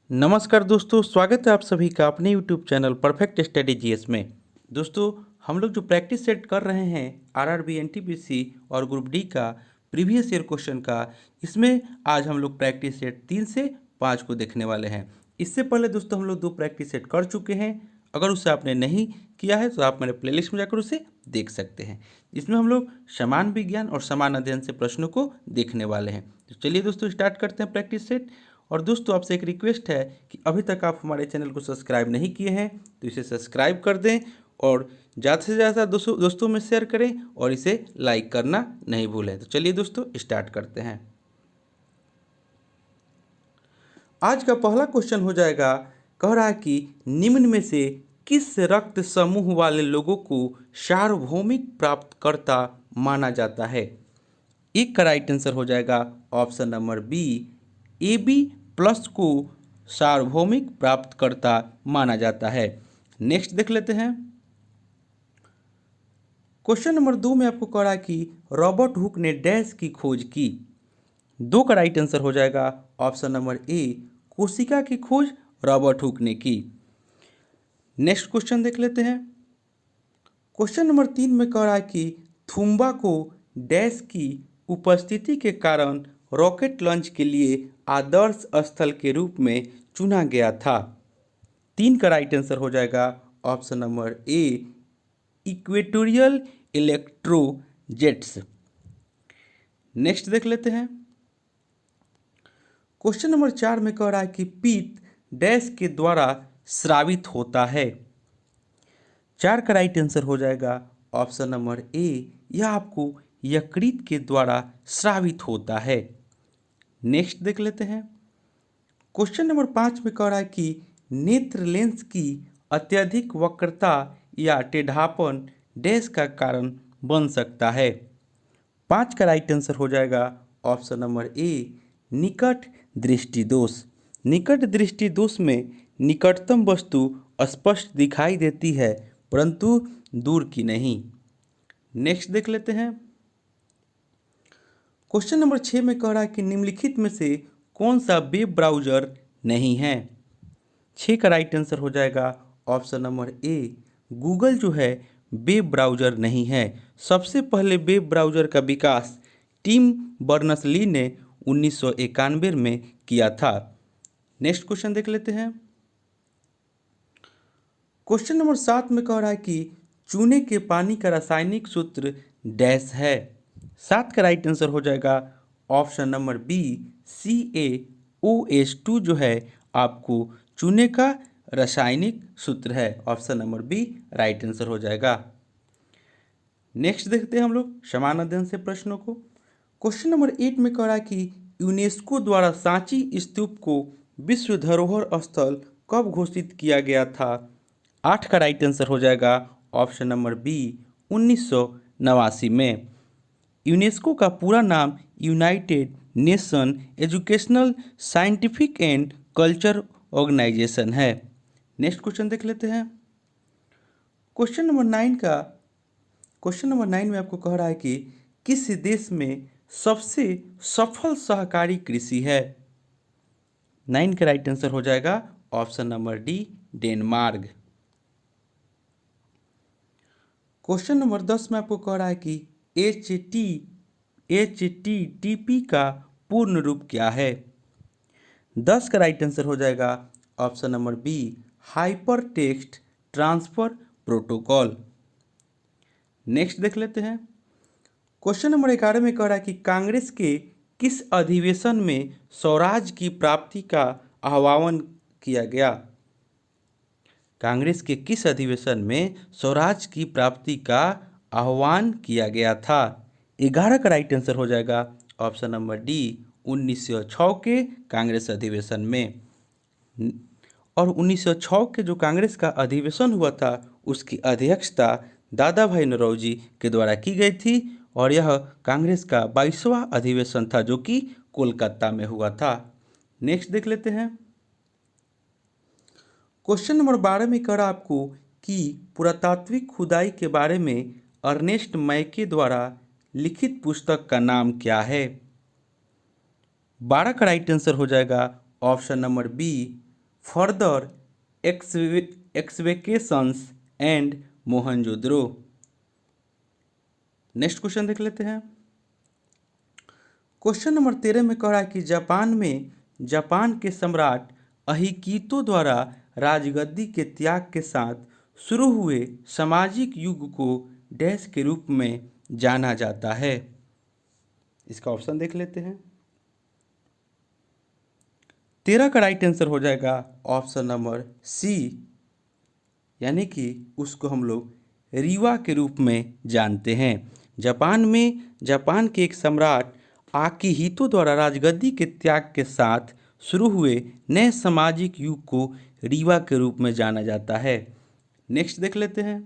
नमस्कार दोस्तों, स्वागत है आप सभी का अपने YouTube channel perfect study GS में। दोस्तों, हम लोग जो प्रैक्टिस सेट कर रहे हैं आरआरबी एनटीपीसी और ग्रुप डी का प्रीवियस ईयर क्वेश्चन का, इसमें आज हम लोग प्रैक्टिस सेट 3 से 5 को देखने वाले हैं। इससे पहले दोस्तों हम लोग 2 प्रैक्टिस सेट कर चुके हैं। अगर उसे आपने नहीं किया है तो आप मेरे प्लेलिस्ट में जाकर उसे देख सकते हैं। इसमें हम लोग समान विज्ञान और समान अध्ययन से प्रश्नों को देखने वाले हैं। तो चलिए दोस्तों स्टार्ट करते हैं प्रैक्टिस सेट। और दोस्तों आपसे एक रिक्वेस्ट है कि अभी तक आप हमारे चैनल को सब्सक्राइब नहीं किए हैं तो इसे सब्सक्राइब कर दें और ज़्यादा से ज़्यादा दोस्तों में शेयर करें और इसे लाइक करना नहीं भूलें। तो चलिए दोस्तों स्टार्ट करते हैं। आज का पहला क्वेश्चन हो जाएगा, कह रहा है कि निम्न में से किस रक्त समूह वाले लोगों को सार्वभौमिक प्राप्तकर्ता माना जाता है। एक का राइट आंसर हो जाएगा option number B, A B plus को सार्वभौमिक प्राप्तकर्ता माना जाता है। नेक्स्ट देख लेते हैं। क्वेश्चन नंबर 2 में आपको कह रहा है कि रॉबर्ट हुक ने डैश की खोज की। 2 का राइट आंसर हो जाएगा ऑप्शन नंबर ए, कोशिका की खोज रॉबर्ट हुक ने की। नेक्स्ट क्वेश्चन देख लेते हैं। क्वेश्चन नंबर 3 में कह रहा है कि थुम्बा को डैश की उपस्थिति के कारण रॉकेट लॉन्च के लिए आदर्श स्थल के रूप में चुना गया था। 3 का राइट आंसर हो जाएगा option number A, equatorial electrojets. Next देख लेते हैं। क्वेश्चन नंबर 4 में कह रहा है कि पीत डैश के द्वारा स्रावित होता है। 4 का राइट आंसर हो जाएगा ऑप्शन नंबर ए, यह आपको यकृत के द्वारा स्रावित होता है। नेक्स्ट देख लेते हैं। क्वेश्चन नंबर 5 में कह रहा है कि नेत्र लेंस की अत्यधिक वक्रता या टेढ़ापन डैश का कारण बन सकता है। 5 का राइट आंसर हो जाएगा ऑप्शन नंबर ए, निकट दृष्टि दोष। निकट दृष्टि दोष में निकटतम वस्तु स्पष्ट दिखाई देती है परंतु दूर की नहीं। नेक्स्ट देख लेते हैं। क्वेश्चन नंबर 6 में कह रहा है कि निम्नलिखित में से कौन सा वेब ब्राउज़र नहीं है। 6 का राइट आंसर हो जाएगा ऑप्शन नंबर ए, गूगल जो है वेब ब्राउज़र नहीं है। सबसे पहले वेब ब्राउज़र का विकास टिम बर्नर्स-ली ने 1991 में किया था। नेक्स्ट क्वेश्चन देख लेते हैं। क्वेश्चन नंबर 7 में कह रहा है कि चूने के पानी का रासायनिक सूत्र डैश है। 7 का राइट आंसर हो जाएगा ऑप्शन नंबर बी, CaOH2 जो है आपको चूने का रासायनिक सूत्र है। Option number B right answer हो जाएगा। नेक्स्ट देखते हैं हम लोग समान अध्ययन से प्रश्नों को। क्वेश्चन नंबर 8 में कह रहा है कि यूनेस्को द्वारा सांची स्तूप को विश्व धरोहर स्थल कब घोषित किया गया था। 8 का राइट आंसर हो जाएगा ऑप्शन नंबर बी, 1989 में। यूनेस्को का पूरा नाम United Nation educational scientific and culture organisation है। नेक्स्ट क्वेश्चन देख लेते हैं। क्वेश्चन नंबर 9 में आपको कह रहा है कि किस देश में सबसे सफल सहकारी कृषि है। 9 का राइट आंसर हो जाएगा option number D, Denmark. Question number 10 में आपको कह रहा है कि HTTP का पूर्ण रूप क्या है। 10 का राइट आंसर हो जाएगा option number B, hyper text transfer protocol. Next देख लेते हैं। क्वेश्चन नंबर 11 में कह रहा है कि कांग्रेस के किस अधिवेशन में स्वराज की प्राप्ति का आह्वान किया गया। कांग्रेस के किस अधिवेशन में स्वराज की प्राप्ति का आह्वान किया गया था। 11 का राइट आंसर हो जाएगा ऑप्शन नंबर डी, 1906 के कांग्रेस अधिवेशन में। और 1906 के जो कांग्रेस का अधिवेशन हुआ था उसकी अध्यक्षता दादा भाई नौरोजी के द्वारा की गई थी और यह कांग्रेस का 22वां अधिवेशन था जो कि कोलकाता में हुआ था। नेक्स्ट देख लेते हैं। क्वेश्चन नंबर 12 में कह रहा आपको कि पुरातात्विक खुदाई के बारे में अर्नेस्ट मैके द्वारा लिखित पुस्तक का नाम क्या है। 12 का राइट आंसर हो जाएगा option number B, further excavations and Mohenjodaro. Next question देख लेते हैं। क्वेश्चन नंबर 13 में कह रहा है कि जापान में जापान के सम्राट अहिकितो द्वारा राजगद्दी के त्याग के साथ शुरू हुए सामाजिक युग को डैश के रूप में जाना जाता है। इसका ऑप्शन देख लेते हैं। 13 का राइट आंसर हो जाएगा ऑप्शन नंबर सी, यानी कि उसको हम लोग रीवा के रूप में जानते हैं। जापान में जापान के एक सम्राट आकिहितो द्वारा राजगद्दी के त्याग के साथ शुरू हुए नए सामाजिक युग को रीवा के रूप में जाना जाता है। नेक्स्ट देख लेते हैं।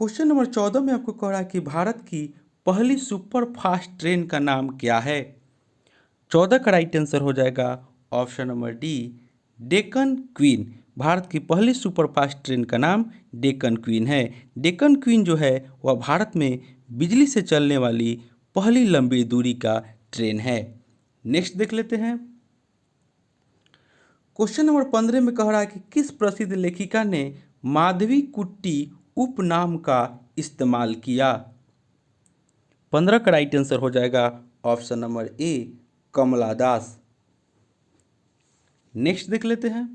क्वेश्चन नंबर 14 में आपको कह रहा है कि भारत की पहली सुपर फास्ट ट्रेन का नाम क्या है। 14 का राइट आंसर हो जाएगा option number D, Deccan queen. Bharat की पहली सुपरफास्ट ट्रेन का नाम डेक्कन क्वीन है। डेक्कन क्वीन जो है वह भारत में बिजली से चलने वाली पहली लंबी दूरी का ट्रेन है। नेक्स्ट देख लेते हैं। क्वेश्चन नंबर 15 में कह रहा है कि किस प्रसिद्ध लेखिका ने माधवी कुट्टी उपनाम का इस्तेमाल किया। 15 का राइट आंसर हो जाएगा option number A, Kamala Das. Next देख लेते हैं।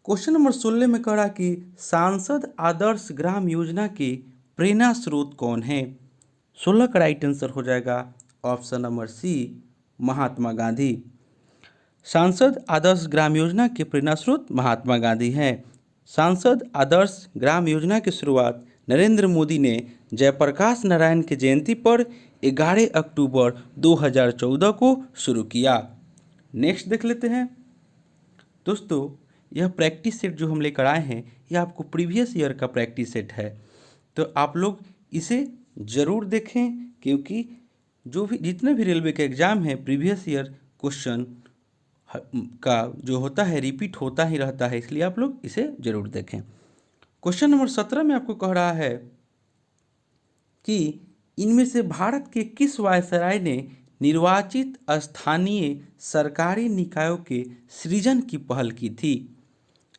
क्वेश्चन नंबर 16 में कह रहा है कि सांसद आदर्श ग्राम योजना के प्रेरणा स्रोत कौन है। 16 का राइट आंसर हो जाएगा ऑप्शन नंबर सी, महात्मा गांधी। सांसद आदर्श ग्राम योजना के प्रेरणा स्रोत महात्मा गांधी हैं। सांसद आदर्श ग्राम योजना की शुरुआत नरेंद्र मोदी ने जयप्रकाश नारायण की जयंती पर 11 अक्टूबर 2014 को शुरू किया। नेक्स्ट देख लेते हैं। दोस्तों, यह प्रैक्टिस सेट जो हम लेकर आए हैं यह आपको प्रीवियस ईयर का प्रैक्टिस सेट है, तो आप लोग इसे ज़रूर देखें, क्योंकि जो भी जितने भी रेलवे के एग्ज़ाम हैं प्रीवियस ईयर क्वेश्चन का जो होता है रिपीट होता ही रहता है, इसलिए आप लोग इसे ज़रूर देखें। क्वेश्चन नंबर 17 में आपको कह रहा है कि इनमें से भारत के किस वायसराय ने निर्वाचित स्थानीय सरकारी निकायों के सृजन की पहल की थी।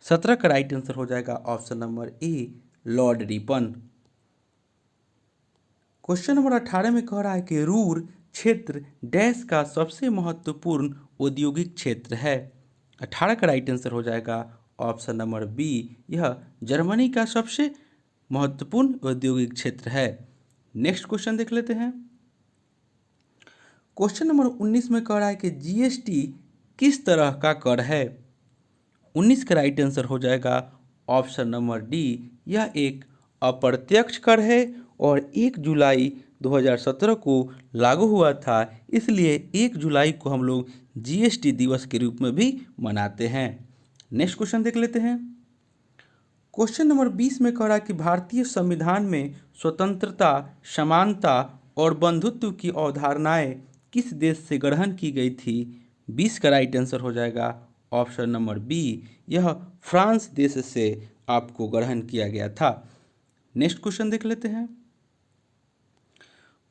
17 का राइट आंसर हो जाएगा ऑप्शन नंबर ए, लॉर्ड रिपन। क्वेश्चन नंबर 18 में कह रहा है कि रूर क्षेत्र डैश का सबसे महत्वपूर्ण औद्योगिक क्षेत्र है। 18 का राइट आंसर हो जाएगा ऑप्शन नंबर बी, यह जर्मनी का सबसे महत्वपूर्ण औद्योगिक क्षेत्र है। नेक्स्ट क्वेश्चन देख लेते हैं। क्वेश्चन नंबर 19 में कह रहा है कि जीएसटी किस तरह का कर है। 19 का राइट आंसर हो जाएगा ऑप्शन नंबर डी, यह एक अप्रत्यक्ष कर है और 1 जुलाई 2017 को लागू हुआ था, इसलिए 1 जुलाई को हम लोग जीएसटी दिवस के रूप में भी मनाते हैं। नेक्स्ट क्वेश्चन देख लेते हैं। क्वेश्चन नंबर 20 में कह रहा है कि भारतीय संविधान में स्वतंत्रता, समानता और बंधुत्व की अवधारणाएं किस देश से ग्रहण की गई थी। 20 का राइट आंसर हो जाएगा ऑप्शन नंबर बी, यह फ्रांस देश से आपको ग्रहण किया गया था। नेक्स्ट क्वेश्चन देख लेते हैं।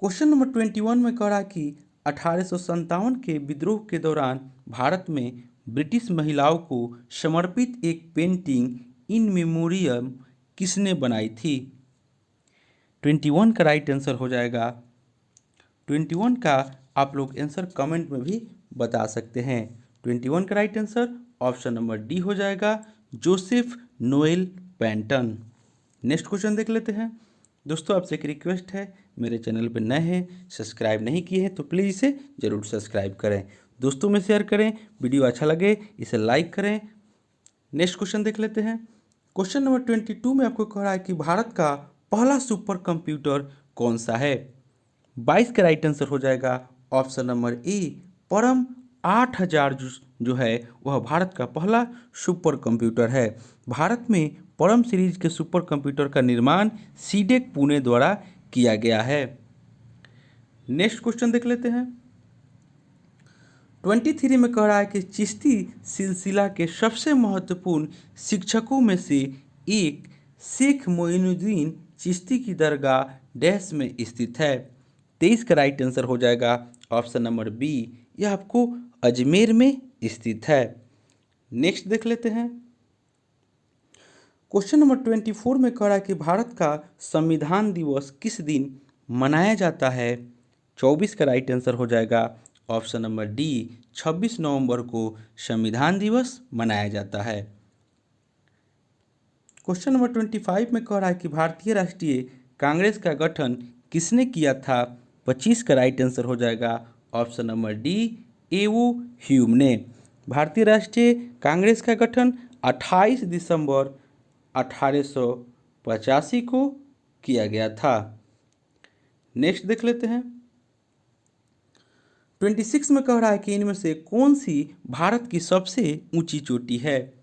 क्वेश्चन नंबर 21 में कह रहा है कि 1857 के विद्रोह के दौरान भारत में ब्रिटिश महिलाओं को समर्पित एक पेंटिंग इन मेमोरियम किसने बनाई थी। 21 का राइट आंसर हो जाएगा, 21 का आप लोग आंसर कमेंट में भी बता सकते हैं। 21 का right answer option number D हो जाएगा, जोसेफ नोएल पेंटन। नेक्स्ट क्वेश्चन देख लेते हैं। दोस्तों, आपसे एक रिक्वेस्ट है, मेरे चैनल पर नए हैं, सब्सक्राइब नहीं किए हैं तो प्लीज़ इसे ज़रूर सब्सक्राइब करें, दोस्तों में शेयर करें, वीडियो अच्छा लगे इसे लाइक करें। नेक्स्ट क्वेश्चन देख लेते हैं। क्वेश्चन नंबर 22 में आपको कह रहा है कि भारत का पहला सुपर कंप्यूटर कौन सा है। 22 का राइट आंसर हो जाएगा ऑप्शन नंबर ए, परम 8000 जो है वह भारत का पहला सुपर कंप्यूटर है। भारत में परम सीरीज के सुपर कंप्यूटर का निर्माण सीडेक पुणे द्वारा किया गया है। नेक्स्ट क्वेश्चन देख लेते हैं। 23 में कह रहा है कि चिश्ती सिलसिला के सबसे महत्वपूर्ण शिक्षकों में से एक शेख मोइनुद्दीन चिश्ती की दरगाह डैश में स्थित है। 23 का राइट आंसर हो जाएगा ऑप्शन नंबर बी, यह आपको अजमेर में स्थित है। नेक्स्ट देख लेते हैं। क्वेश्चन नंबर 24 में कह रहा है कि भारत का संविधान दिवस किस दिन मनाया जाता है। 24 का राइट आंसर हो जाएगा ऑप्शन नंबर डी, 26 नवंबर को संविधान दिवस मनाया जाता है। क्वेश्चन नंबर 25 में कह रहा है कि भारतीय राष्ट्रीय कांग्रेस का गठन किसने किया था। 25 का राइट आंसर हो जाएगा ऑप्शन नंबर डी, एवो ह्यूम ने। भारतीय राष्ट्रीय कांग्रेस का गठन 28 दिसंबर 1885 को किया गया था। नेक्स्ट देख लेते हैं। 26 में कह रहा है कि इनमें से कौन सी भारत की सबसे ऊंची चोटी है।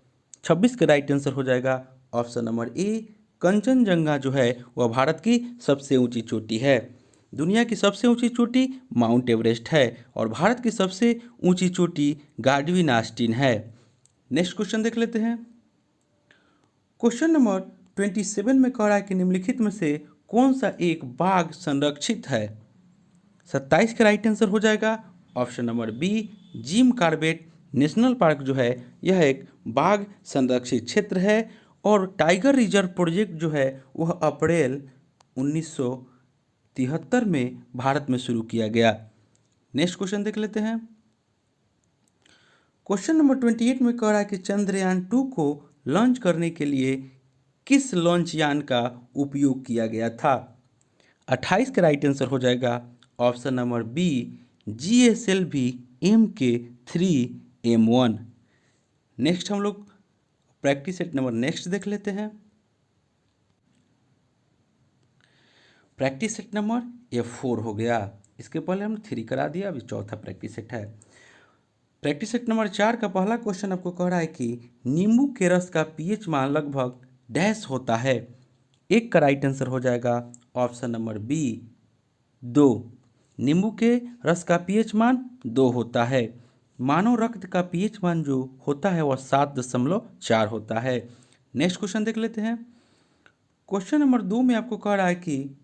26 का राइट आंसर हो जाएगा ऑप्शन नंबर ए, कंचनजंगा जो है वह भारत की सबसे ऊंची चोटी है। दुनिया की सबसे ऊंची चोटी माउंट एवरेस्ट है और भारत की सबसे ऊंची चोटी गाडविन आस्टीन है। नेक्स्ट क्वेश्चन देख लेते हैं। क्वेश्चन नंबर 27 में कह रहा है कि निम्नलिखित में से कौन सा एक बाघ संरक्षित है। 27 का राइट आंसर हो जाएगा option number B, Jim Corbett national park जो है यह एक बाघ संरक्षित क्षेत्र है और टाइगर रिजर्व प्रोजेक्ट जो है वह अप्रैल 1973 में भारत में शुरू किया गया। नेक्स्ट क्वेश्चन देख लेते हैं। क्वेश्चन नंबर 28 में कह रहा है कि चंद्रयान 2 को लॉन्च करने के लिए किस लॉन्च यान का उपयोग किया गया था। 28 का राइट आंसर हो जाएगा option number B, GSLV MK3M1। Next हम लोग प्रैक्टिस सेट नंबर नेक्स्ट देख लेते हैं। प्रैक्टिस सेट नंबर ये 4 हो गया, इसके पहले हमने 3 करा दिया, अभी चौथा प्रैक्टिस सेट है। प्रैक्टिस सेट नंबर 4 का पहला क्वेश्चन आपको कह रहा है कि नींबू के रस का pH मान लगभग डैश होता है। 1 का राइट आंसर हो जाएगा ऑप्शन नंबर बी, 2। नींबू के रस का pH मान 2 होता है। मानव रक्त का pH मान जो होता है वह 7.4 होता है। नेक्स्ट क्वेश्चन देख लेते हैं। क्वेश्चन नंबर 2 में आपको कह रहा है कि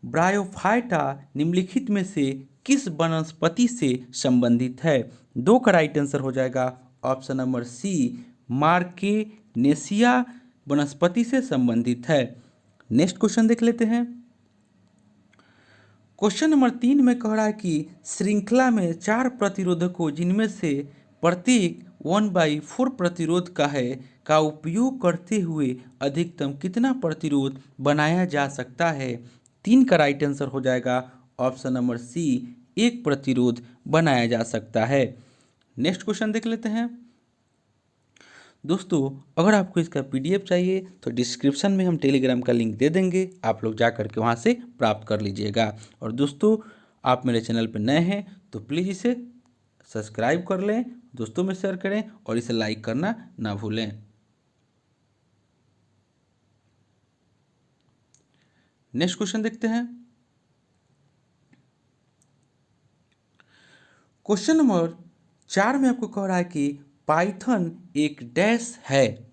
ब्रायोफाइटा निम्नलिखित में से किस वनस्पति से संबंधित है। 2 का राइट आंसर हो जाएगा ऑप्शन नंबर सी, मार्केनेसिया वनस्पति से संबंधित है। नेक्स्ट क्वेश्चन देख लेते हैं। क्वेश्चन नंबर 3 में कह रहा है कि श्रृंखला में 4 प्रतिरोधकों जिनमें से प्रत्येक 1/4 प्रतिरोध का है का उपयोग करते हुए अधिकतम कितना प्रतिरोध बनाया जा सकता है। 3 का राइट आंसर हो जाएगा ऑप्शन नंबर सी, 1 प्रतिरोध बनाया जा सकता है। नेक्स्ट क्वेश्चन देख लेते हैं। दोस्तों अगर आपको इसका PDF चाहिए तो डिस्क्रिप्शन में हम टेलीग्राम का लिंक दे देंगे, आप लोग जा कर के वहाँ से प्राप्त कर लीजिएगा। और दोस्तों आप मेरे चैनल पर नए हैं तो प्लीज़ इसे सब्सक्राइब कर लें, दोस्तों में शेयर करें और इसे लाइक करना ना भूलें। नेक्स्ट क्वेश्चन देखते हैं। क्वेश्चन नंबर 4 में आपको कह रहा है कि पाइथन एक डैश है।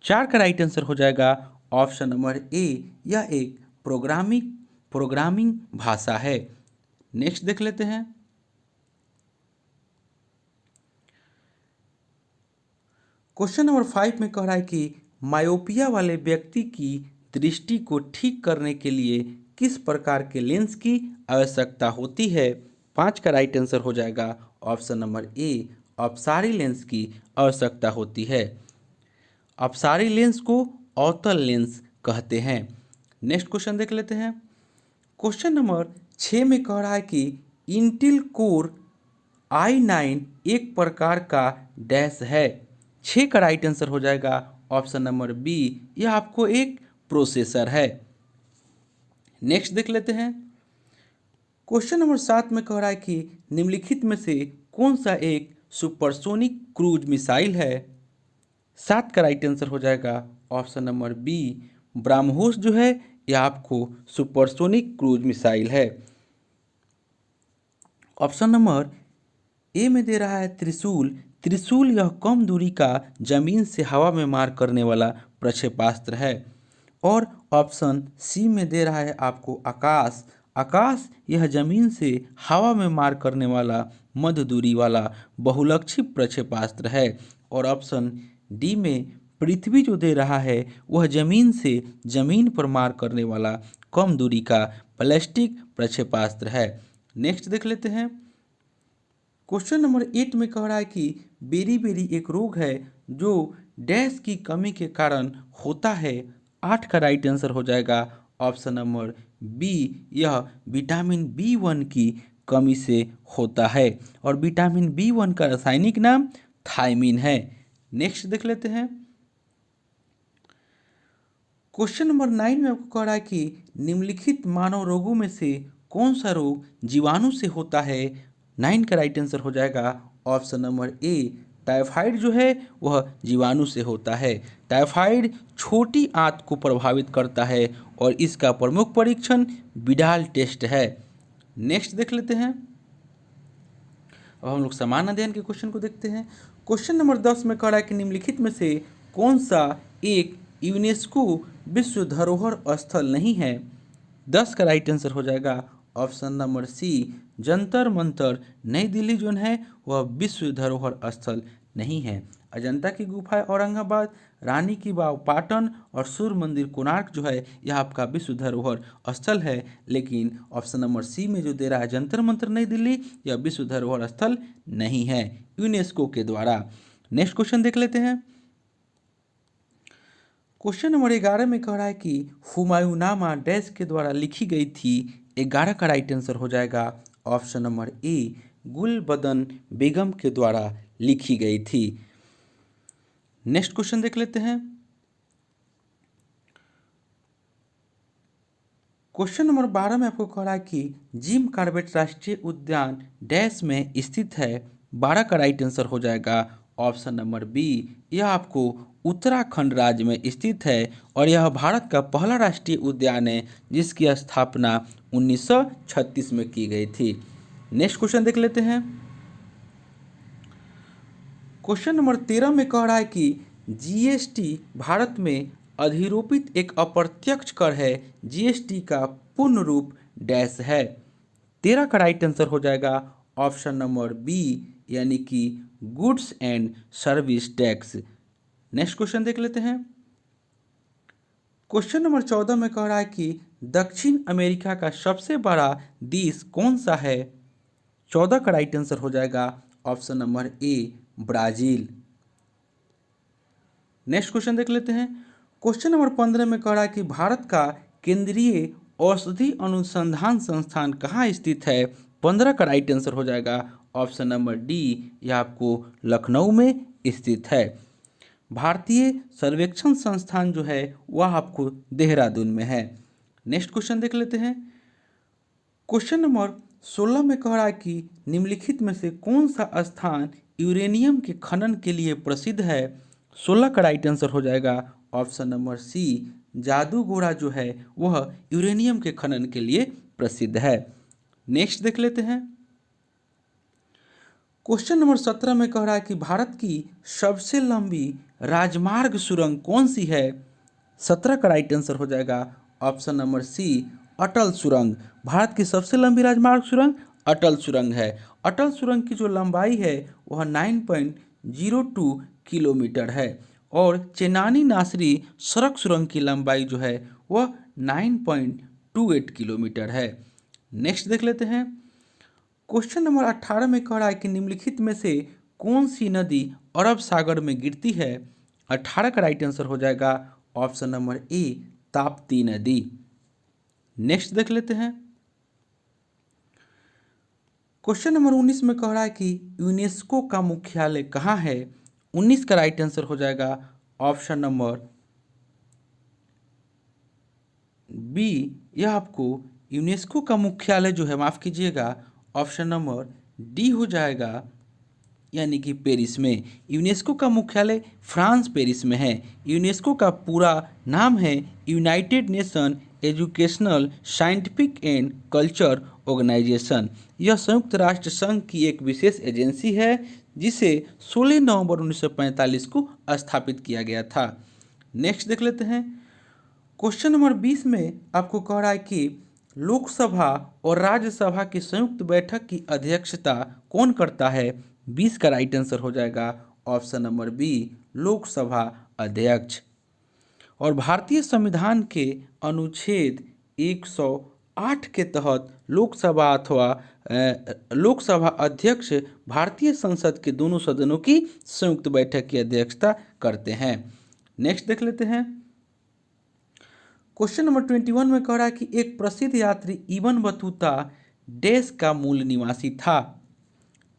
4 का राइट आंसर हो जाएगा ऑप्शन नंबर ए, यह एक प्रोग्रामिंग भाषा है। नेक्स्ट देख लेते हैं। क्वेश्चन नंबर 5 में कह रहा है कि मायोपिया वाले व्यक्ति की दृष्टि को ठीक करने के लिए किस प्रकार के लेंस की आवश्यकता होती है। 5 का राइट आंसर हो जाएगा ऑप्शन नंबर ए, अपसारी लेंस की आवश्यकता होती है। अपसारी लेंस को अवतल लेंस कहते हैं। नेक्स्ट क्वेश्चन देख लेते हैं। क्वेश्चन नंबर 6 में कह रहा है कि इंटेल कोर i9 एक प्रकार का डैश है। 6 का राइट आंसर हो जाएगा ऑप्शन नंबर बी, यह आपको एक प्रोसेसर है। नेक्स्ट देख लेते हैं। क्वेश्चन नंबर 7 में कह रहा है कि निम्नलिखित में से कौन सा एक सुपरसोनिक क्रूज मिसाइल है। 7 का राइट आंसर हो जाएगा ऑप्शन नंबर बी, ब्रह्मोस जो है यह आपको सुपरसोनिक क्रूज मिसाइल है। ऑप्शन नंबर ए में दे रहा है त्रिशूल। त्रिशूल यह कम दूरी का जमीन से हवा में मार करने वाला प्रक्षेपास्त्र है। और ऑप्शन सी में दे रहा है आपको आकाश। आकाश यह जमीन से हवा में मार करने वाला मध्य दूरी वाला बहुलक्षी प्रक्षेपास्त्र है। और ऑप्शन डी में पृथ्वी जो दे रहा है वह जमीन से जमीन पर मार करने वाला कम दूरी का बैलिस्टिक प्रक्षेपास्त्र है। नेक्स्ट देख लेते हैं। क्वेश्चन नंबर 8 में कह रहा है कि बेरी एक रोग है जो डैश की कमी के कारण होता है। 8 का राइट आंसर हो जाएगा ऑप्शन नंबर बी, यह विटामिन B1 की कमी से होता है। और विटामिन B1 का रासायनिक नाम थायमिन है। नेक्स्ट देख लेते हैं। क्वेश्चन नंबर 9 में आपको कह रहा है कि निम्नलिखित मानव रोगों में से कौन सा रोग जीवाणु से होता है। 9 का राइट आंसर हो जाएगा ऑप्शन नंबर ए, टाइफाइड जो है वह जीवाणु से होता है। टाइफाइड छोटी आंत को प्रभावित करता है और इसका प्रमुख परीक्षण विडाल टेस्ट है। नेक्स्ट देख लेते हैं। अब हम लोग समान अध्ययन के क्वेश्चन को देखते हैं। क्वेश्चन नंबर 10 में कह रहा है कि निम्नलिखित में से कौन सा एक यूनेस्को विश्व धरोहर स्थल नहीं है। 10 का राइट आंसर हो जाएगा option number C, Jantar Mantar Nai Delhi जो है वह विश्व धरोहर स्थल नहीं है। अजंता की गुफा औरंगाबाद, रानी की बाव पाटन और सूर्य मंदिर कोणार्क जो है यह आपका विश्व धरोहर स्थल है। लेकिन ऑप्शन नंबर सी में जो दे रहा है जंतर मंतर नई दिल्ली, यह विश्व धरोहर स्थल नहीं है यूनेस्को के द्वारा। नेक्स्ट क्वेश्चन देख लेते हैं। क्वेश्चन नंबर 11 में कह रहा है कि हुमायूंनामा डैश के द्वारा लिखी गई थी। 11 का राइट आंसर हो जाएगा ऑप्शन नंबर ए, गुलबदन बेगम के द्वारा लिखी गई थी। नेक्स्ट क्वेश्चन देख लेते हैं। क्वेश्चन नंबर 12 में आपको कह रहा है कि जिम कॉर्बेट राष्ट्रीय उद्यान डैश में स्थित है। 12 का राइट आंसर हो जाएगा ऑप्शन नंबर बी, यह आपको उत्तराखंड राज्य में स्थित है और यह भारत का पहला राष्ट्रीय उद्यान है जिसकी स्थापना 1936 में की गई थी। नेक्स्ट क्वेश्चन देख लेते हैं। क्वेश्चन नंबर 13 में कह रहा है कि जीएसटी भारत में अधिरोपित एक अप्रत्यक्ष कर है। जीएसटी का पूर्ण रूप डैश है। 13 का राइट आंसर हो जाएगा ऑप्शन नंबर बी, यानी कि goods and service tax. Next question देख लेते हैं। क्वेश्चन नंबर 14 में कह रहा है कि दक्षिण अमेरिका का सबसे बड़ा देश कौन सा है। 14 का राइट आंसर हो जाएगा ऑप्शन नंबर ए, ब्राजील। नेक्स्ट क्वेश्चन देख लेते हैं। क्वेश्चन नंबर 15 में कह रहा है कि भारत का केंद्रीय औषधि अनुसंधान संस्थान कहाँ स्थित है। 15 का राइट आंसर हो जाएगा ऑप्शन नंबर डी, यह आपको लखनऊ में स्थित है। भारतीय सर्वेक्षण संस्थान जो है वह आपको देहरादून में है। नेक्स्ट क्वेश्चन देख लेते हैं। क्वेश्चन नंबर 16 में कह रहा है कि निम्नलिखित में से कौन सा स्थान यूरेनियम के खनन के लिए प्रसिद्ध है। 16 का राइट आंसर हो जाएगा ऑप्शन नंबर सी, जादूगोड़ा जो है वह यूरेनियम के खनन के लिए प्रसिद्ध है। नेक्स्ट देख लेते हैं। क्वेश्चन नंबर 17 में कह रहा है कि भारत की सबसे लंबी राजमार्ग सुरंग कौन सी है। 17 का राइट आंसर हो जाएगा ऑप्शन नंबर सी, अटल सुरंग। भारत की सबसे लंबी राजमार्ग सुरंग अटल सुरंग है। अटल सुरंग की जो लंबाई है वह 9.02 किलोमीटर है और चेनानी नासरी सड़क सुरंग की लंबाई जो है वह 9.28 किलोमीटर है। नेक्स्ट देख लेते हैं। क्वेश्चन नंबर 18 में कह रहा है कि निम्नलिखित में से कौन सी नदी अरब सागर में गिरती है। 18 का राइट आंसर हो जाएगा ऑप्शन नंबर ए, ताप्ती नदी। नेक्स्ट देख लेते हैं। क्वेश्चन नंबर 19 में कह रहा है कि यूनेस्को का मुख्यालय कहाँ है। 19 का राइट आंसर हो जाएगा ऑप्शन नंबर बी, यह आपको यूनेस्को का मुख्यालय जो है, माफ़ कीजिएगा, ऑप्शन नंबर डी हो जाएगा, यानी कि पेरिस में। यूनेस्को का मुख्यालय फ्रांस पेरिस में है। यूनेस्को का पूरा नाम है United Nation educational scientific and culture organisation. यह संयुक्त राष्ट्र संघ की एक विशेष एजेंसी है जिसे 16 नवंबर 1945 को स्थापित किया गया था। नेक्स्ट देख लेते हैं। क्वेश्चन नंबर 20 में आपको कह रहा है कि लोकसभा और राज्यसभा की संयुक्त बैठक की अध्यक्षता कौन करता है? 20 का राइट आंसर हो जाएगा ऑप्शन नंबर बी, लोकसभा अध्यक्ष। और भारतीय संविधान के अनुच्छेद 108 के तहत लोकसभा अध्यक्ष भारतीय संसद के दोनों सदनों की संयुक्त बैठक की अध्यक्षता करते हैं। नेक्स्ट देख लेते हैं। क्वेश्चन नंबर 21 में कह रहा है कि एक प्रसिद्ध यात्री इब्न बतूता डैश का मूल निवासी था।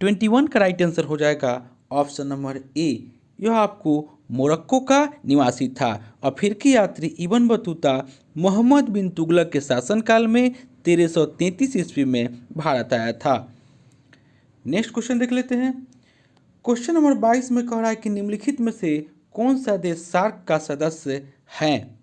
21 का राइट आंसर हो जाएगा ऑप्शन नंबर ए, यह आपको मोरक्को का निवासी था। अफ्रीकी यात्री इब्न बतूता मोहम्मद बिन तुगलक के शासनकाल में 1333 ईस्वी में भारत आया था। नेक्स्ट क्वेश्चन देख लेते हैं। क्वेश्चन नंबर 22 में कह रहा है कि निम्नलिखित में से कौन सा देश सार्क का सदस्य है?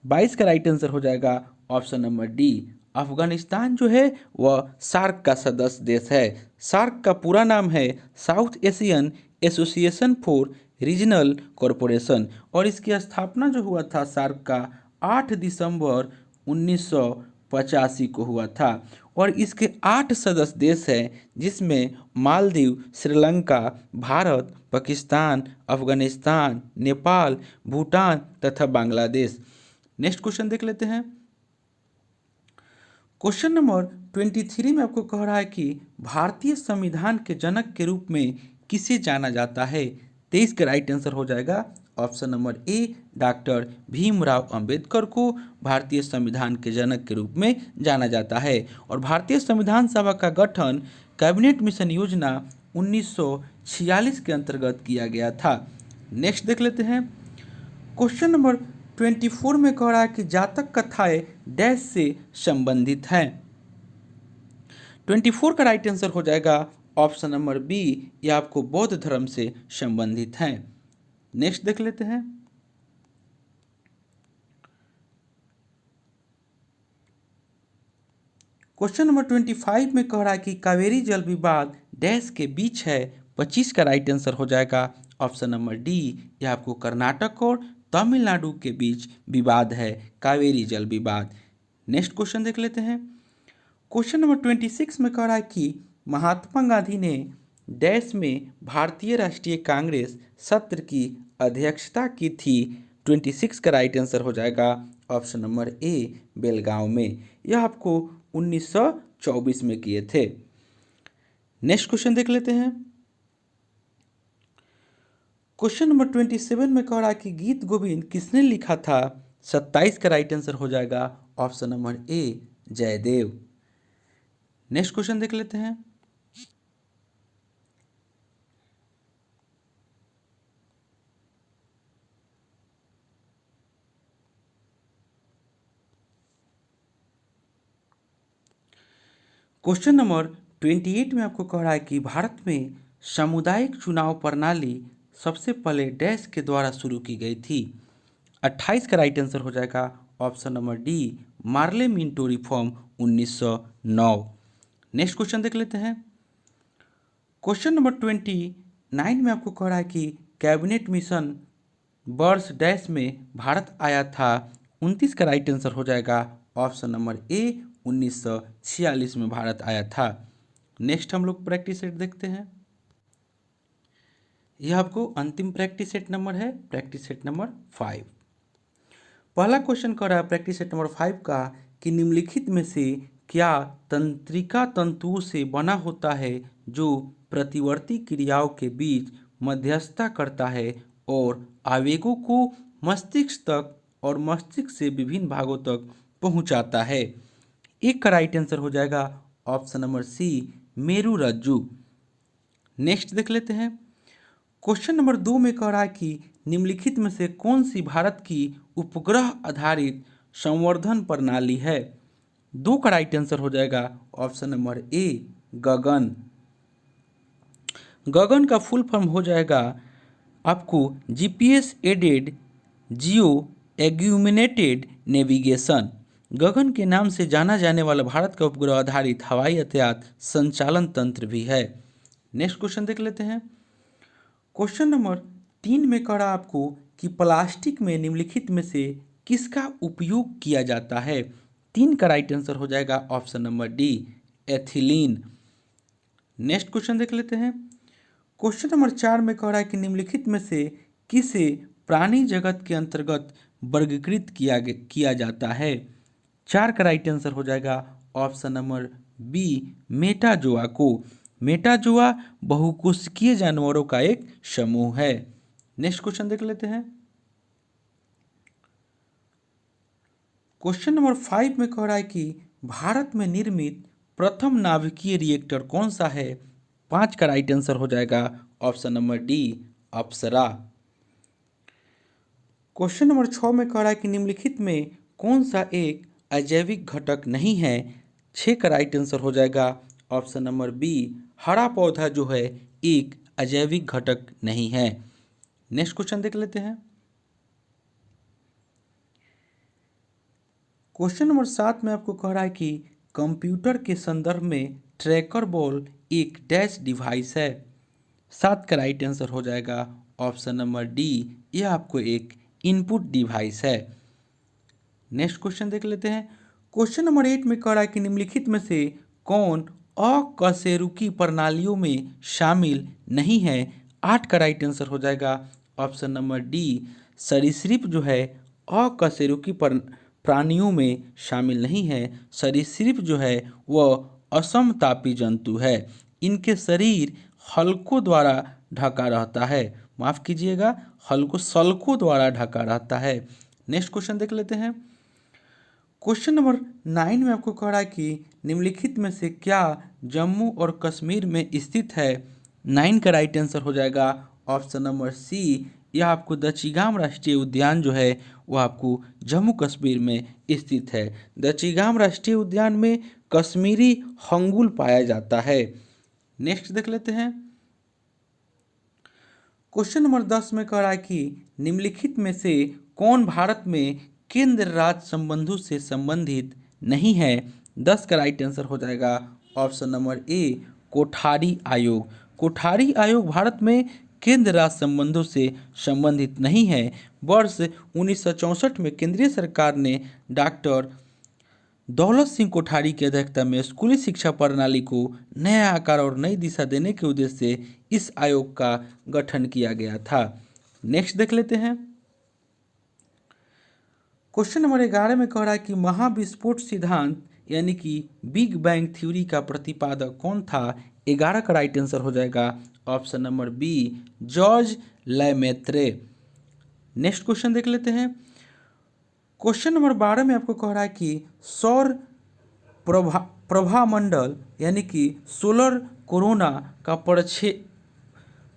22 का राइट आंसर हो जाएगा ऑप्शन नंबर डी, अफगानिस्तान जो है वह सार्क का सदस्य देश है। सार्क का पूरा नाम है south Asian association for regional corporation और इसकी स्थापना जो हुआ था सार्क का 8 दिसंबर 1985 को हुआ था। और इसके 8 सदस्य देश हैं जिसमें मालदीव, श्रीलंका, भारत, पाकिस्तान, अफगानिस्तान, नेपाल, भूटान तथा बांग्लादेश। नेक्स्ट क्वेश्चन देख लेते हैं। क्वेश्चन नंबर 23 में आपको कह रहा है कि भारतीय संविधान के जनक के रूप में किसे जाना जाता है? 23 का राइट आंसर हो जाएगा ऑप्शन नंबर ए, डॉक्टर भीमराव अंबेडकर को भारतीय संविधान के जनक के रूप में जाना जाता है। और भारतीय संविधान सभा का गठन कैबिनेट मिशन योजना 1946 के अंतर्गत किया गया था। नेक्स्ट देख लेते हैं। क्वेश्चन नंबर 24 में कह रहा है कि जातक कथाएं डैश से संबंधित हैं। 24 का राइट आंसर हो जाएगा ऑप्शन नंबर बी, ये आपको बौद्ध धर्म से संबंधित हैं। नेक्स्ट देख लेते हैं। क्वेश्चन नंबर 25 में कह रहा है कि कावेरी जल विवाद डैश के बीच है। 25 का राइट आंसर हो जाएगा ऑप्शन नंबर डी, यह आपको कर्नाटक और तमिलनाडु के बीच विवाद है, कावेरी जल विवाद। नेक्स्ट क्वेश्चन देख लेते हैं। क्वेश्चन नंबर 26 में कह रहा है कि महात्मा गांधी ने डैश में भारतीय राष्ट्रीय कांग्रेस सत्र की अध्यक्षता की थी। 26 का राइट आंसर हो जाएगा ऑप्शन नंबर ए, बेलगांव में। यह आपको 1924 में किए थे। नेक्स्ट क्वेश्चन देख लेते हैं। क्वेश्चन नंबर 27 में कह रहा है कि गीत गोविंद किसने लिखा था? 27 का राइट आंसर हो जाएगा option number A, Jayadev. Next question देख लेते हैं। क्वेश्चन नंबर 28 में आपको कह रहा है कि भारत में सामुदायिक चुनाव प्रणाली सबसे पहले डैश के द्वारा शुरू की गई थी। 28 का राइट आंसर हो जाएगा option number D, Morley Minto reform 1909। Next question देख लेते हैं। क्वेश्चन नंबर 29 में आपको कह रहा है कि कैबिनेट मिशन वर्ष डैश में भारत आया था। 29 का राइट आंसर हो जाएगा ऑप्शन नंबर ए, 1946 में भारत आया था। नेक्स्ट हम लोग प्रैक्टिस सेट देखते हैं। यह आपको अंतिम प्रैक्टिस सेट नंबर है, प्रैक्टिस सेट नंबर 5। पहला क्वेश्चन कर रहा है प्रैक्टिस सेट नंबर 5 का कि निम्नलिखित में से क्या तंत्रिका तंतुओं से बना होता है जो प्रतिवर्ती क्रियाओं के बीच मध्यस्थता करता है और आवेगों को मस्तिष्क तक और मस्तिष्क से विभिन्न भागों तक पहुंचाता है? एक का राइट आंसर हो जाएगा ऑप्शन नंबर सी, मेरुरज्जु। नेक्स्ट देख लेते हैं। क्वेश्चन नंबर 2 में कह रहा है कि निम्नलिखित में से कौन सी भारत की उपग्रह आधारित संवर्धन प्रणाली है? 2 का राइट आंसर हो जाएगा ऑप्शन नंबर ए, गगन। गगन का फुल फॉर्म हो जाएगा आपको जीपीएस एडेड जियो एग्यूमिनेटेड नेविगेशन। गगन के नाम से जाना जाने वाला भारत का उपग्रह आधारित हवाई यातायात संचालन तंत्र भी है। नेक्स्ट क्वेश्चन देख लेते हैं। क्वेश्चन नंबर 3 में कह रहा आपको कि प्लास्टिक में निम्नलिखित में से किसका उपयोग किया जाता है? 3 का राइट आंसर हो जाएगा option number D, ethylene. Next question देख लेते हैं। क्वेश्चन नंबर 4 में कह रहा है कि निम्नलिखित में से किसे प्राणी जगत के अंतर्गत वर्गीकृत किया जाता है। 4 का राइट आंसर हो जाएगा ऑप्शन नंबर बी, मेटाजोआ को। मेटाजोआ बहुकोशिकीय जानवरों का एक समूह है। नेक्स्ट क्वेश्चन देख लेते हैं। क्वेश्चन नंबर 5 में कह रहा है कि भारत में निर्मित प्रथम नाभिकीय रिएक्टर कौन सा है। 5 का राइट आंसर हो जाएगा ऑप्शन नंबर डी, अप्सरा। क्वेश्चन नंबर 6 में कह रहा है कि निम्नलिखित में कौन सा एक अजैविक घटक नहीं है। 6 का राइट आंसर हो जाएगा ऑप्शन नंबर बी, हरा पौधा जो है एक अजैविक घटक नहीं है। नेक्स्ट क्वेश्चन देख लेते हैं। क्वेश्चन नंबर 7 में आपको कह रहा है कि कंप्यूटर के संदर्भ में ट्रैकर बॉल एक डैश डिवाइस है। 7 का राइट आंसर हो जाएगा ऑप्शन नंबर डी, यह आपको एक इनपुट डिवाइस है। नेक्स्ट क्वेश्चन देख लेते हैं। क्वेश्चन नंबर 8 में कह रहा है कि निम्नलिखित में से कौन अकशेरुकी प्रणालियों में शामिल नहीं है। 8 का राइट आंसर हो जाएगा ऑप्शन नंबर डी, सरीसृप जो है अकशेरुकी प्राणियों में शामिल नहीं है। सरीसृप जो है वह असमतापी जंतु है। इनके शरीर हल्कों द्वारा ढका रहता है, माफ कीजिएगा सल्कों द्वारा ढका रहता है। नेक्स्ट क्वेश्चन देख लेते हैं। क्वेश्चन नंबर 9 में आपको कह रहा है कि निम्नलिखित में से क्या जम्मू और कश्मीर में स्थित है। 9 का राइट आंसर हो जाएगा ऑप्शन नंबर सी, यह आपको दचिगाम राष्ट्रीय उद्यान जो है वह आपको जम्मू कश्मीर में स्थित है। दचिगाम राष्ट्रीय उद्यान में कश्मीरी हंगुल पाया जाता है। नेक्स्ट देख लेते हैं। क्वेश्चन नंबर 10 में कह रहा है कि निम्नलिखित में से कौन भारत में केंद्र राज्य संबंधों से संबंधित नहीं है। 10 का राइट आंसर हो जाएगा ऑप्शन नंबर ए, कोठारी आयोग। कोठारी आयोग भारत में केंद्र राज्य संबंधों से संबंधित नहीं है। वर्ष 1964 में केंद्रीय सरकार ने डॉक्टर दौलत सिंह कोठारी की अध्यक्षता में स्कूली शिक्षा प्रणाली को नया आकार और नई दिशा देने के उद्देश्य से इस आयोग का गठन किया गया था। नेक्स्ट देख लेते हैं। क्वेश्चन नंबर 11 में कह रहा है कि महाविस्फोट सिद्धांत यानी कि बिग बैंग थ्योरी का प्रतिपादक कौन था। 11 का राइट आंसर हो जाएगा option number B, George Lemaitre. Next question देख लेते हैं। क्वेश्चन नंबर 12 में आपको कह रहा है कि सौर प्रभामंडल यानी कि सोलर कोरोना का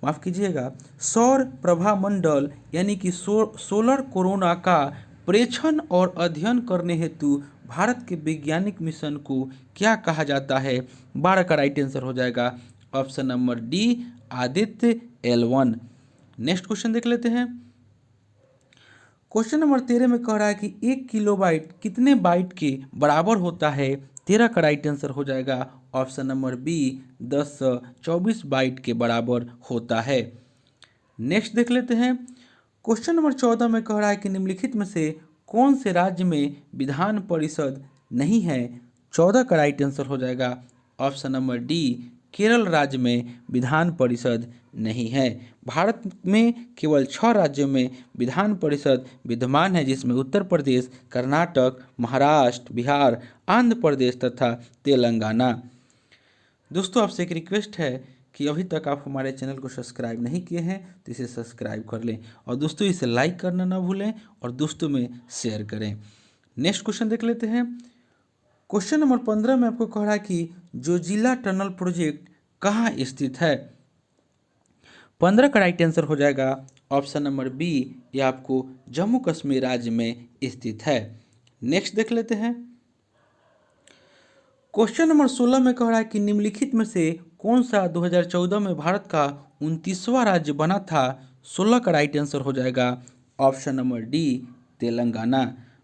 माफ कीजिएगा सौर प्रभामंडल यानी कि सोलर कोरोना का प्रेक्षण और अध्ययन करने हेतु भारत के वैज्ञानिक मिशन को क्या कहा जाता है। 12 का राइट आंसर हो जाएगा option number D, Aditya L1। Next question देख लेते हैं। क्वेश्चन नंबर 13 में कह रहा है कि 1 किलोबाइट कितने बाइट के बराबर होता है। 13 का राइट आंसर हो जाएगा ऑप्शन नंबर बी, 1024 बाइट के बराबर होता है। नेक्स्ट देख लेते हैं। क्वेश्चन नंबर 14 में कह रहा है कि निम्नलिखित में से कौन से राज्य में विधान परिषद नहीं है। 14 का राइट आंसर हो जाएगा ऑप्शन नंबर डी, केरल राज्य में विधान परिषद नहीं है। भारत में केवल 6 राज्यों में विधान परिषद विद्यमान है, जिसमें उत्तर प्रदेश, कर्नाटक, महाराष्ट्र, बिहार, आंध्र प्रदेश तथा तेलंगाना। दोस्तों आपसे एक रिक्वेस्ट है कि अभी तक आप हमारे चैनल को सब्सक्राइब नहीं किए हैं तो इसे सब्सक्राइब कर लें और दोस्तों इसे लाइक करना ना भूलें और दोस्तों में शेयर करें। नेक्स्ट क्वेश्चन देख लेते हैं। क्वेश्चन नंबर 15 में आपको कह रहा है कि जोजिला टनल प्रोजेक्ट कहाँ स्थित है। 15 का राइट आंसर हो जाएगा ऑप्शन नंबर बी, यह आपको जम्मू कश्मीर राज्य में स्थित है। नेक्स्ट देख लेते हैं। क्वेश्चन नंबर 16 में कह रहा है कि निम्नलिखित में से कौन सा 2014 में भारत का 29वां राज्य बना था। 16 का राइट आंसर हो जाएगा ऑप्शन नंबर डी, तेलंगाना।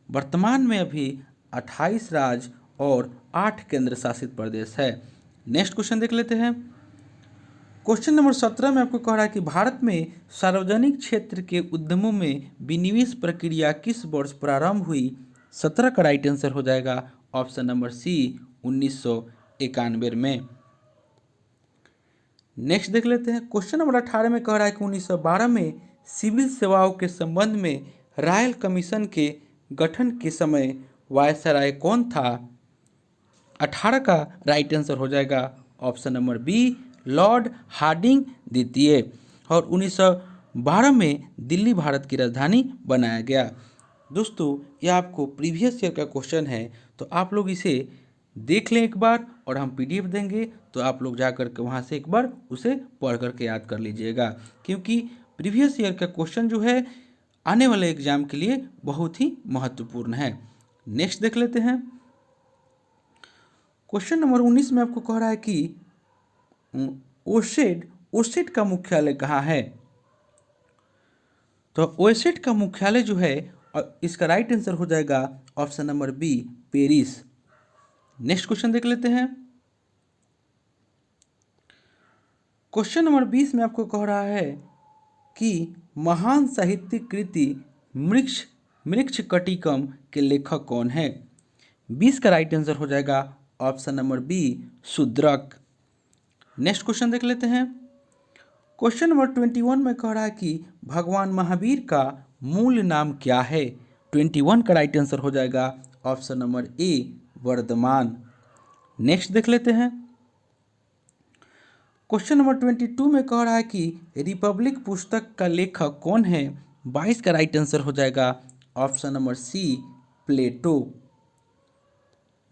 वर्तमान में अभी 28 राज्य और 8 केंद्र शासित प्रदेश है। नेक्स्ट क्वेश्चन देख लेते हैं। क्वेश्चन नंबर 17 में आपको कह रहा है कि भारत में सार्वजनिक क्षेत्र के उद्यमों में विनिवेश प्रक्रिया किस वर्ष प्रारंभ हुई। 17 का राइट आंसर हो जाएगा ऑप्शन नंबर सी 1991 में। नेक्स्ट देख लेते हैं, क्वेश्चन नंबर 18 में कह रहा है कि 1912 में सिविल सेवाओं के संबंध में रॉयल कमीशन के गठन के समय वायसराय कौन था? 18 का राइट आंसर हो जाएगा option number B Lord Hardinge द्वितीय। और 1912 में दिल्ली भारत की राजधानी बनाया गया। दोस्तों ये आपको प्रीवियस ईयर का क्वेश्चन है, तो आप लोग इसे देख लें एक बार, और हम पीडीएफ देंगे तो आप लोग जा कर के वहाँ से एक बार उसे पढ़ करके याद कर लीजिएगा, क्योंकि प्रीवियस ईयर का क्वेश्चन जो है आने वाले एग्जाम के लिए बहुत ही महत्वपूर्ण है। नेक्स्ट देख लेते हैं, क्वेश्चन नंबर 19 में आपको कह रहा है कि ओसेड का मुख्यालय कहाँ है? तो ओसेड का मुख्यालय जो है, और इसका राइट आंसर हो जाएगा option number B Paris. Next question देख लेते हैं, क्वेश्चन नंबर 20 में आपको कह रहा है कि महान साहित्यिक कृति मृच्छकटिकम के लेखक कौन है? 20 का राइट आंसर हो जाएगा option number B Shudraka. Next question देख लेते हैं, क्वेश्चन नंबर 21 में कह रहा है कि भगवान महावीर का मूल नाम क्या है? 21 का राइट आंसर हो जाएगा option number A Vardhaman. Next देख लेते हैं, क्वेश्चन नंबर 22 में कह रहा है कि रिपब्लिक पुस्तक का लेखक कौन है? 22 का राइट आंसर हो जाएगा ऑप्शन नंबर सी प्लेटो।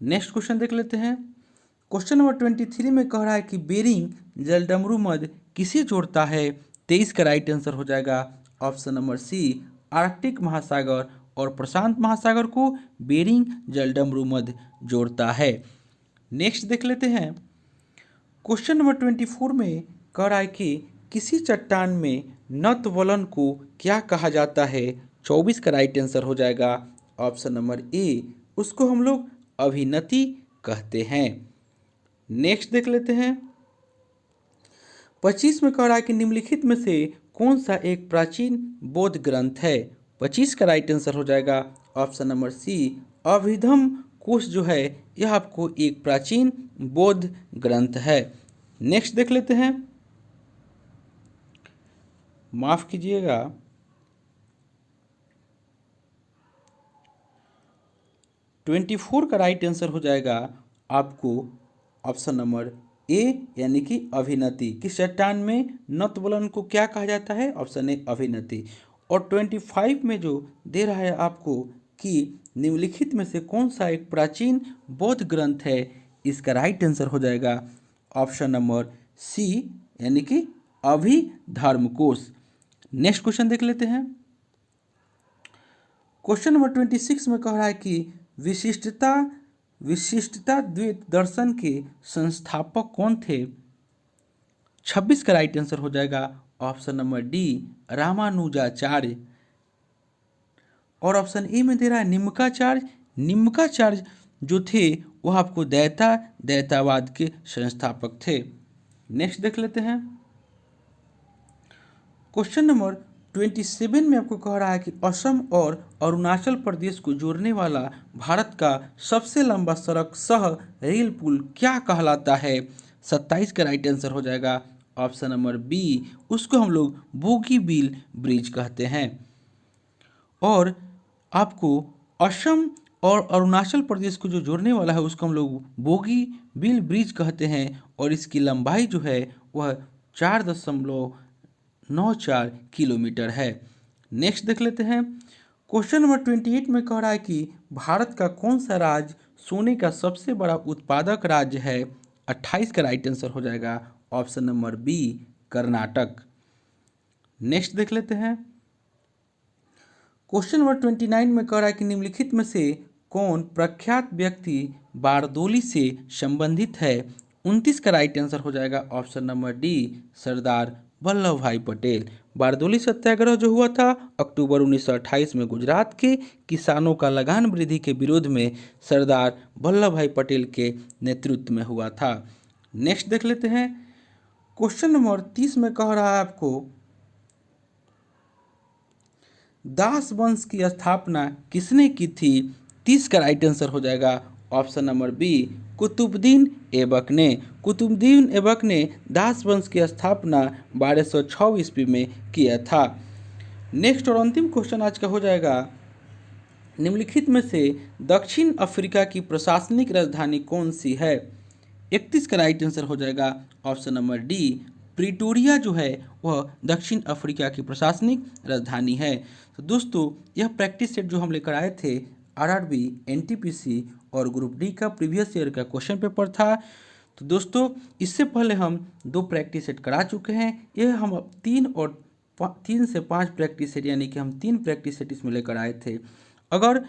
नेक्स्ट क्वेश्चन देख लेते हैं, क्वेश्चन नंबर 23 में कह रहा है कि बेरिंग जलडमरू मध्य किसे जोड़ता है? 23 का राइट आंसर हो जाएगा ऑप्शन नंबर सी आर्कटिक महासागर और प्रशांत महासागर को बेरिंग जलडमरू मध्य जोड़ता है। नेक्स्ट देख लेते हैं, क्वेश्चन नंबर 24 में कह रहा है कि किसी चट्टान में नतवलन को क्या कहा जाता है? 24 का राइट आंसर हो जाएगा ऑप्शन नंबर ए, उसको हम लोग अभिनति कहते हैं। नेक्स्ट देख लेते हैं, 25 में कह रहा है कि निम्नलिखित में से कौन सा एक प्राचीन बौद्ध ग्रंथ है? 25 का राइट आंसर हो जाएगा ऑप्शन नंबर सी अभिधम कोश जो है यह आपको एक प्राचीन बौद्ध ग्रंथ है। नेक्स्ट देख लेते हैं, माफ कीजिएगा, ट्वेंटी 24 का राइट आंसर हो जाएगा आपको ऑप्शन नंबर ए यानी कि अभिनति। किस चट्टान में नतवलन को क्या कहा जाता है? ऑप्शन ए अभिनति। और 25 में जो दे रहा है आपको कि निम्नलिखित में से कौन सा एक प्राचीन बौद्ध ग्रंथ है, इसका राइट आंसर हो जाएगा ऑप्शन नंबर सी यानी कि अभिधर्मकोश। नेक्स्ट क्वेश्चन देख लेते हैं, क्वेश्चन नंबर 26 में कह रहा है कि विशिष्टता द्वैत दर्शन के संस्थापक कौन थे? 26 का राइट आंसर हो जाएगा ऑप्शन नंबर डी रामानुजाचार्य। और ऑप्शन ए में दे रहा है निम्काचार्य जो थे वह आपको दैतावाद के संस्थापक थे। नेक्स्ट देख लेते हैं, क्वेश्चन नंबर 27 में आपको कह रहा है कि असम और अरुणाचल प्रदेश को जोड़ने वाला भारत का सबसे लंबा सड़क सह रेल पुल क्या कहलाता है? 27 का राइट आंसर हो जाएगा ऑप्शन नंबर बी, उसको हम लोग बोगीबील ब्रिज कहते हैं। और आपको असम और अरुणाचल प्रदेश को जो जोड़ने वाला है उसको हम लोग बोगीबील ब्रिज कहते हैं, और इसकी लंबाई जो है वह 4.94 किलोमीटर है। नेक्स्ट देख लेते हैं, क्वेश्चन नंबर 28 में कह रहा है कि भारत का कौन सा राज्य सोने का सबसे बड़ा उत्पादक राज्य है? 28 का राइट आंसर हो जाएगा option number B Karnataka. Next देख लेते हैं, क्वेश्चन नंबर 29 में कह रहा है कि निम्नलिखित में से कौन प्रख्यात व्यक्ति बारदोली से संबंधित है? 29 का राइट आंसर हो जाएगा option number D Sardar Vallabh भाई पटेल। बारदोली सत्याग्रह जो हुआ था अक्टूबर 1928 में गुजरात के किसानों का लगान वृद्धि के विरोध में सरदार वल्लभ भाई पटेल के नेतृत्व में हुआ था। नेक्स्ट देख लेते हैं, क्वेश्चन नंबर 30 में कह रहा है आपको दास वंश की स्थापना किसने की थी? 30 का राइट आंसर हो जाएगा option number B Qutbuddin Aibak ने। कुतुबुद्दीन ऐबक ने दास वंश की स्थापना 1206 ईस्वी में किया था। नेक्स्ट और अंतिम क्वेश्चन आज का हो जाएगा, निम्नलिखित में से दक्षिण अफ्रीका की प्रशासनिक राजधानी कौन सी है? 31 का राइट आंसर हो जाएगा ऑप्शन नंबर डी, प्रिटोरिया जो है वह दक्षिण अफ्रीका की प्रशासनिक राजधानी है। तो दोस्तों यह प्रैक्टिस सेट जो हम लेकर आए थे आरआरबी, एनटीपीसी और ग्रुप डी का प्रीवियस ईयर का क्वेश्चन पेपर था। तो दोस्तों इससे पहले हम 2 प्रैक्टिस सेट करा चुके हैं। यह हम 3 से 5 प्रैक्टिस सेट यानी कि हम 3 प्रैक्टिस सेट इसमें लेकर आए थे। अगर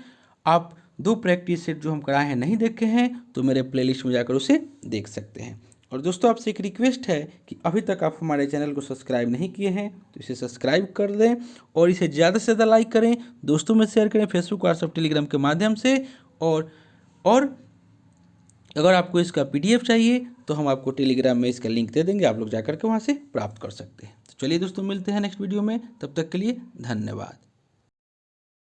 आप 2 प्रैक्टिस सेट जो हम कराए हैं नहीं देखे हैं तो मेरे प्लेलिस्ट में जाकर उसे देख सकते हैं। और दोस्तों आपसे एक रिक्वेस्ट है कि अभी तक आप हमारे चैनल को सब्सक्राइब नहीं किए हैं तो इसे सब्सक्राइब कर दें और इसे ज़्यादा से ज़्यादा लाइक करें, दोस्तों में शेयर करें फेसबुक, व्हाट्सएप, टेलीग्राम के माध्यम से। और अगर आपको इसका PDF चाहिए तो हम आपको टेलीग्राम में इसका लिंक दे देंगे, आप लोग जाकर के वहाँ से प्राप्त कर सकते हैं। तो चलिए दोस्तों मिलते हैं नेक्स्ट वीडियो में, तब तक के लिए धन्यवाद।